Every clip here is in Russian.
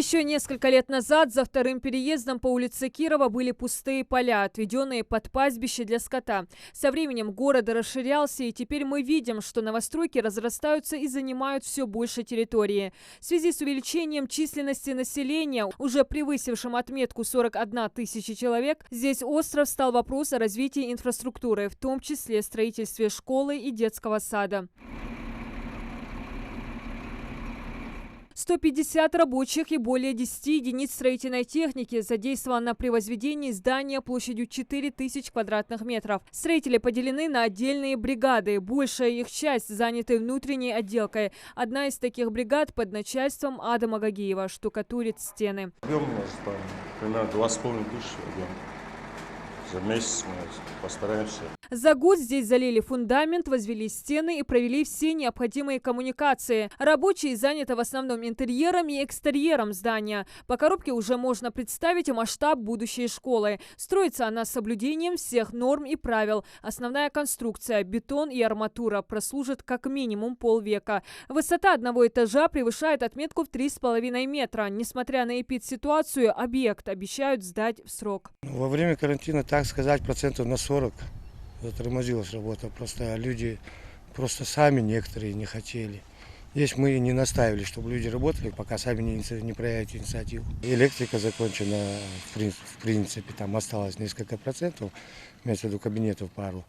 Еще несколько лет назад за вторым переездом по улице Кирова были пустые поля, отведенные под пастбище для скота. Со временем город расширялся, и теперь мы видим, что новостройки разрастаются и занимают все больше территории. В связи с увеличением численности населения, уже превысившим отметку 41 тысяча человек, здесь остро встал вопрос о развитии инфраструктуры, в том числе строительстве школы и детского сада. 150 рабочих и более 10 единиц строительной техники задействовано при возведении здания площадью 4000 квадратных метров. Строители поделены на отдельные бригады. Большая их часть заняты внутренней отделкой. Одна из таких бригад под начальством Адама Гагиева штукатурит стены. Объем у нас там примерно 2,5 тысячи объем. За месяц мы постараемся. За год здесь залили фундамент, возвели стены и провели все необходимые коммуникации. Рабочие заняты в основном интерьером и экстерьером здания. По коробке уже можно представить масштаб будущей школы. Строится она с соблюдением всех норм и правил. Основная конструкция – бетон и арматура – прослужит как минимум полвека. Высота одного этажа превышает отметку в 3,5 метра. Несмотря на эпидситуацию, объект обещают сдать в срок. Во время карантина, так сказать, процентов на 40 затормозилась работа. Просто люди сами некоторые не хотели. Здесь мы не настаивали, чтобы люди работали, пока сами не проявят инициативу. Электрика закончена, в принципе, там осталось несколько процентов, имеется в виду кабинетов пару.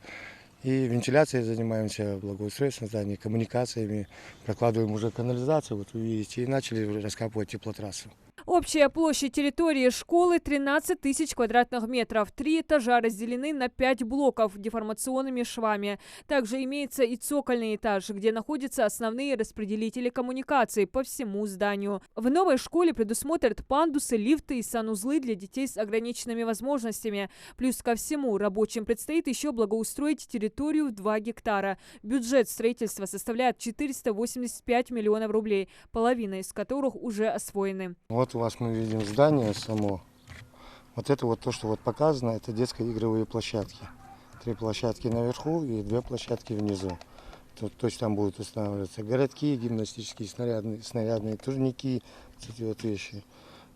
И вентиляцией занимаемся, благоустройством зданий, коммуникациями, прокладываем уже канализацию, вот вы видите, и начали раскапывать теплотрассу. Общая площадь территории школы 13 тысяч квадратных метров. 3 этажа разделены на 5 блоков деформационными швами. Также имеется и цокольный этаж, где находятся основные распределители коммуникаций по всему зданию. В новой школе предусмотрят пандусы, лифты и санузлы для детей с ограниченными возможностями. Плюс ко всему, рабочим предстоит еще благоустроить территорию в 2 гектара. Бюджет строительства составляет 485 миллионов рублей, половина из которых уже освоены. Вот у вас мы видим здание само. Вот это вот то, что вот показано, это детско-игровые площадки. 3 площадки наверху и 2 площадки внизу. То есть там будут устанавливаться городки, гимнастические снарядные турники, эти вот вещи.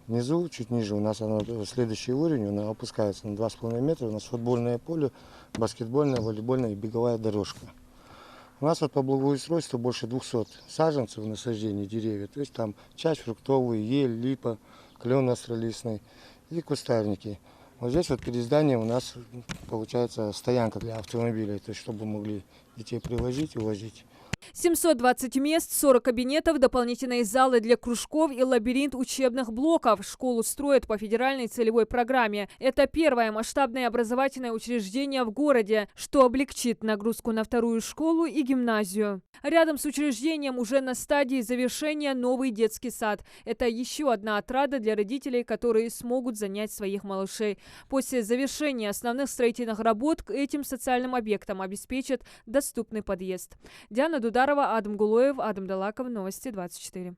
Внизу, чуть ниже, у нас следующий уровень, он опускается на 2,5 метра. У нас футбольное поле, баскетбольная, волейбольная и беговая дорожка. У нас вот по благоустройству больше 200 саженцев насаждений деревьев. То есть там часть фруктовые, ель, липа, клен астролистный и кустарники. Вот здесь вот перед зданием у нас получается стоянка для автомобилей, то есть чтобы могли детей привозить и увозить. 720 мест, 40 кабинетов, дополнительные залы для кружков и лабиринт учебных блоков. Школу строят по федеральной целевой программе. Это первое масштабное образовательное учреждение в городе, что облегчит нагрузку на вторую школу и гимназию. Рядом с учреждением уже на стадии завершения новый детский сад. Это еще одна отрада для родителей, которые смогут занять своих малышей. После завершения основных строительных работ к этим социальным объектам обеспечат доступный подъезд. Диана Дударова, Адам Гулоев, Адам Далаков, Новости 24.